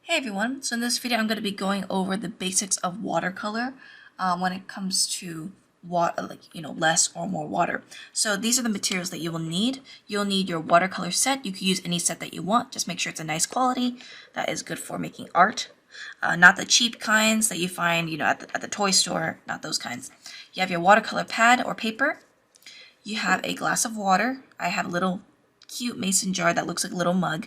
Hey everyone, so in this video I'm going to be going over the basics of watercolor when it comes to less or more water. So these are the materials that you will need. You'll need your watercolor set. You can use any set that you want. Just make sure it's a nice quality that is good for making art. Not the cheap kinds that you find at the toy store, not those kinds. You have your watercolor pad or paper. You have a glass of water. I have a little cute mason jar that looks like a little mug.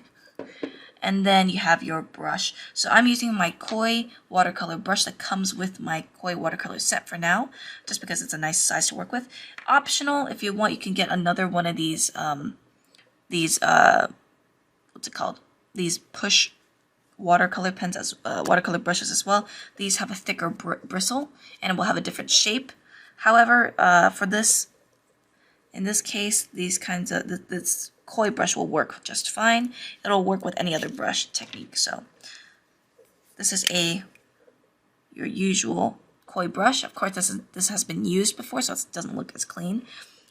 And then you have your brush. So I'm using my koi watercolor brush that comes with my koi watercolor set for now, just because it's a nice size to work with. Optional, if you want, you can get another one of these what's it called? These push watercolor pens as watercolor brushes as well. These have a thicker bristle and will have a different shape. However, in this case, these kinds of this koi brush will work just fine. It'll work with any other brush technique. So this is your usual koi brush. Of course, this has been used before, so it doesn't look as clean.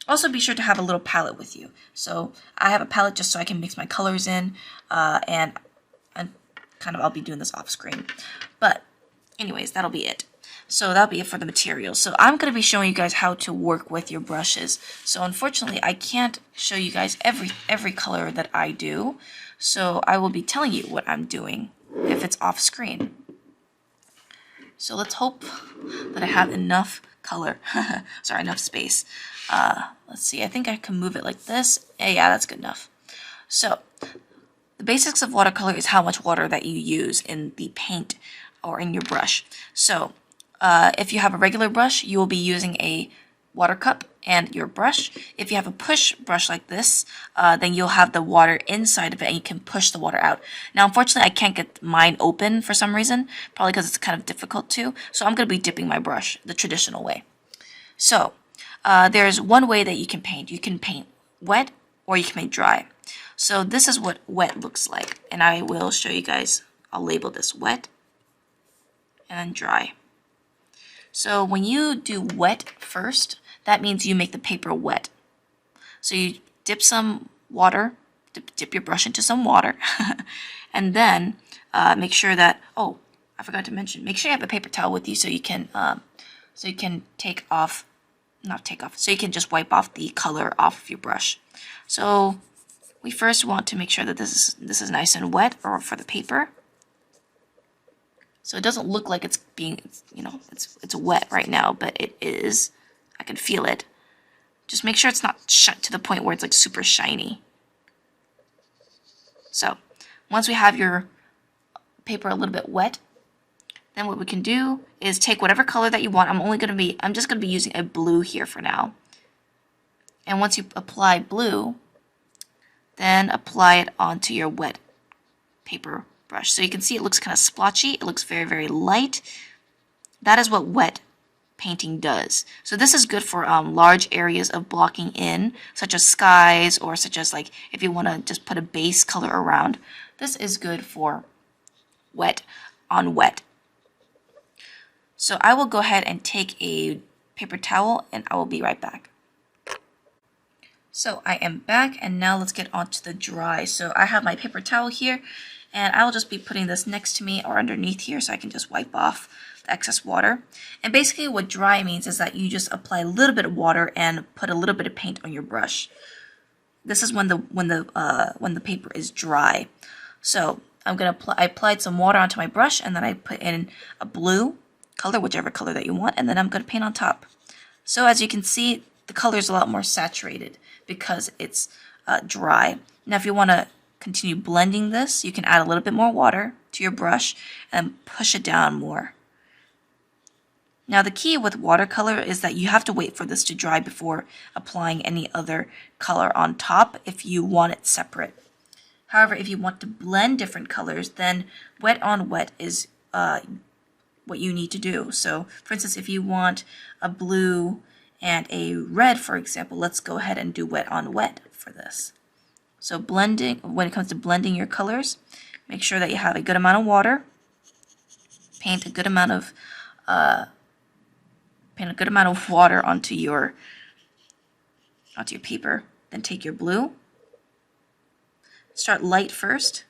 Also, be sure to have a little palette with you. So I have a palette just so I can mix my colors in, and I'll be doing this off screen. But anyways, that'll be it. So that'll be it for the materials. So I'm going to be showing you guys how to work with your brushes. So unfortunately, I can't show you guys every color that I do. So I will be telling you what I'm doing if it's off screen. So let's hope that I have enough color. Sorry, enough space. Let's see. I think I can move it like this. Yeah, that's good enough. So the basics of watercolor is how much water that you use in the paint or in your brush. So if you have a regular brush, you will be using a water cup and your brush. If you have a push brush like this, then you'll have the water inside of it and you can push the water out. Now, unfortunately, I can't get mine open for some reason, probably because it's kind of difficult to. So I'm going to be dipping my brush the traditional way. So there's one way that you can paint. You can paint wet or you can paint dry. So this is what wet looks like. And I will show you guys. I'll label this wet and then dry. So when you do wet first, that means you make the paper wet. So you dip some water, dip your brush into some water, and then make sure that, oh, I forgot to mention, make sure you have a paper towel with you so you can so you can just wipe off the color off of your brush. So we first want to make sure that this is nice and wet, or for the paper. So it doesn't look like it's being, it's wet right now, but it is. I can feel it. Just make sure it's not to the point where it's like super shiny. So once we have your paper a little bit wet, then what we can do is take whatever color that you want. I'm just gonna be using a blue here for now. And once you apply blue, then apply it onto your wet paper brush. So you can see it looks kind of splotchy. It looks very, very light. That is what wet painting does. So this is good for large areas of blocking in, such as skies, or such as like if you want to just put a base color around. This is good for wet on wet. So I will go ahead and take a paper towel and I will be right back. So I am back, and now let's get on to the dry. So I have my paper towel here, and I will just be putting this next to me or underneath here so I can just wipe off the excess water. And basically what dry means is that you just apply a little bit of water and put a little bit of paint on your brush. This is when the paper is dry. So I applied some water onto my brush, and then I put in a blue color, whichever color that you want, and then I'm going to paint on top. So as you can see, the color is a lot more saturated because it's dry. Now if you want to continue blending this, you can add a little bit more water to your brush and push it down more. Now the key with watercolor is that you have to wait for this to dry before applying any other color on top if you want it separate. However, if you want to blend different colors, then wet on wet is what you need to do. So for instance, if you want a blue and a red, for example, let's go ahead and do wet on wet for this. So blending, when it comes to blending your colors, make sure that you have a good amount of water. Paint a good amount of water onto your paper. Then take your blue. Start light first.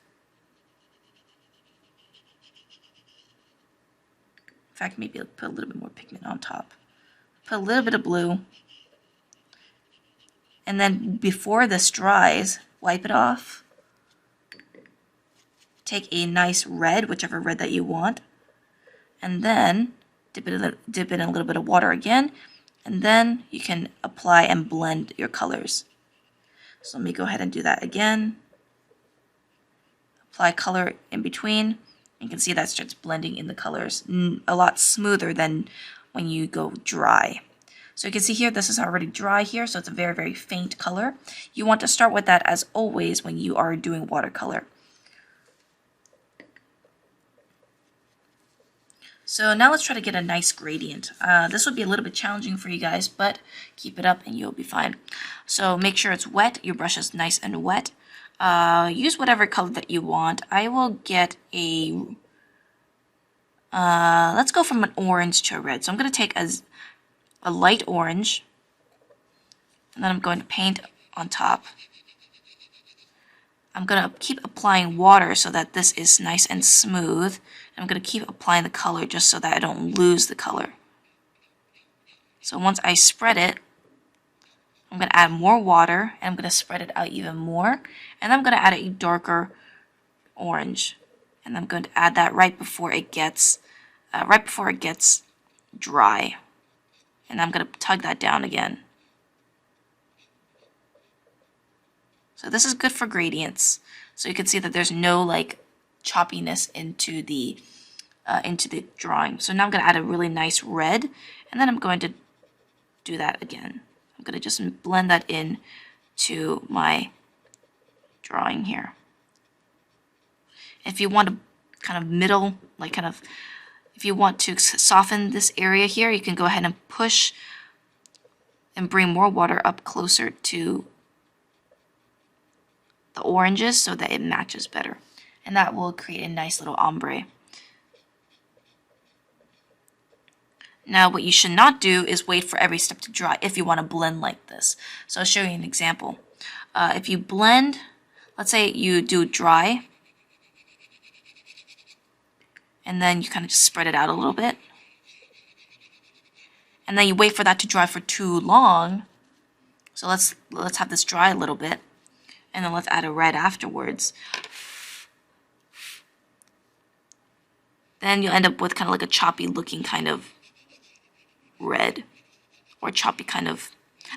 fact, maybe I'll put a little bit more pigment on top. Put a little bit of blue. And then before this dries, wipe it off. Take a nice red, whichever red that you want. And then dip it in a little bit of water again. And then you can apply and blend your colors. So let me go ahead and do that again. Apply color in between. You can see that starts blending in the colors a lot smoother than when you go dry. So you can see here, this is already dry here, so it's a very, very faint color. You want to start with that as always when you are doing watercolor. So now let's try to get a nice gradient. This would be a little bit challenging for you guys, but keep it up and you'll be fine. So make sure it's wet, your brush is nice and wet. Use whatever color that you want. I will get a, let's go from an orange to a red. So I'm going to take a light orange, and then I'm going to paint on top. I'm going to keep applying water so that this is nice and smooth. I'm going to keep applying the color just so that I don't lose the color. So once I spread it, I'm going to add more water, and I'm going to spread it out even more. And I'm going to add a darker orange, and I'm going to add that right before it gets dry. And I'm going to tug that down again. So this is good for gradients. So you can see that there's no like choppiness into the drawing. So now I'm going to add a really nice red, and then I'm going to do that again. I'm going to just blend that in to my drawing here. If you want to kind of middle, like kind of, if you want to soften this area here, you can go ahead and push and bring more water up closer to the oranges so that it matches better. And that will create a nice little ombre. Now what you should not do is wait for every step to dry if you want to blend like this. So I'll show you an example. If you blend, let's say you do dry, and then you kind of just spread it out a little bit. And then you wait for that to dry for too long. So let's have this dry a little bit, and then let's add a red afterwards. Then you'll end up with kind of like a choppy looking kind of red, or choppy kind of,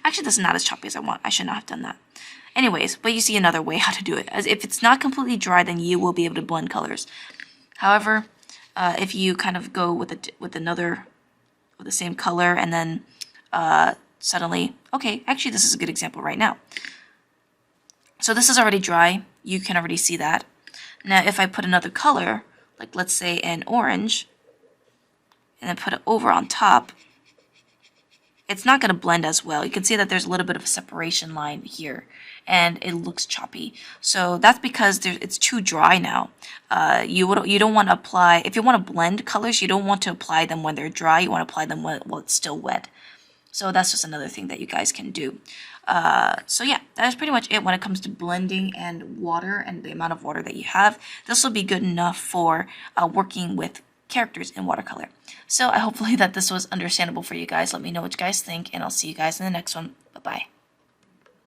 actually this is not as choppy as I want. I should not have done that. Anyways, but you see another way how to do it. As if it's not completely dry, then you will be able to blend colors. However, if you kind of go with the same color, and then suddenly, okay, actually this is a good example right now. So this is already dry. You can already see that. Now if I put another color, like let's say an orange, and then put it over on top, it's not going to blend as well. You can see that there's a little bit of a separation line here, and it looks choppy. So that's because it's too dry now. You don't want to apply, if you want to blend colors, you don't want to apply them when they're dry. You want to apply them while it's still wet. So that's just another thing that you guys can do. So yeah, that is pretty much it when it comes to blending and water and the amount of water that you have. This will be good enough for working with characters in watercolor. So I hopefully that this was understandable for you guys. Let me know what you guys think, and I'll see you guys in the next one. Bye-bye.